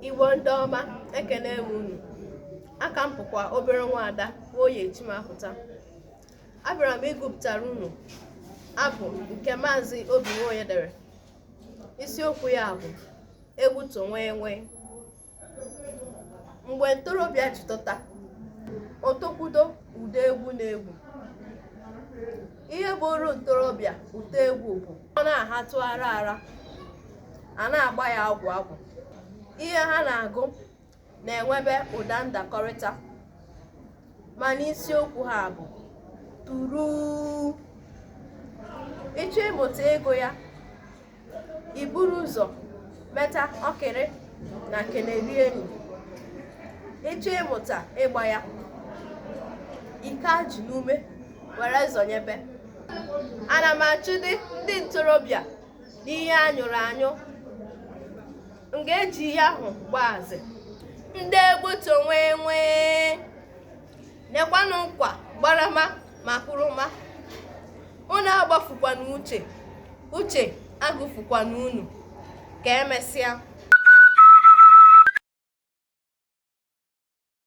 Igbo ndị ọma, ekele m unu. Aka m bụkwa obere nwaada Oyechi-Mapụta. Abịara m ịgụpụtara unu abụ nke Maazị Obi Nwoye dere. Isiokwu ya bụ egwu tonwenwe. Mgbe ntorobịa jitọta, otokwudo ụda egwu na-egwu. Ihe bụrụ ntorobịa ụtọ egwu bụ ọ na-ahatụ ara ara, a na-agba ya agwụ agwụ. Ihe ha na-agụ na-enwebe ụda ndakọrịta, mana isiokwu ha bụ turu. Ịchọ ịmụta ego ya, iburu ụzọ meta ọkịrị na keneri enyi. Ịchọ ịmụta ịgba ya, ike ajị n'ume were zọnyebe. Ana m achụdị ndị ntorobịa n'ihe anyụrụ anyụ, m ga-eji ihe ahụ gbazị. Ndị egwu tonwenwe, nekwanụ nkwa gbarama ma kwuruma. Unu agbafukwana uche agụfukwana unu. Ka emesịa.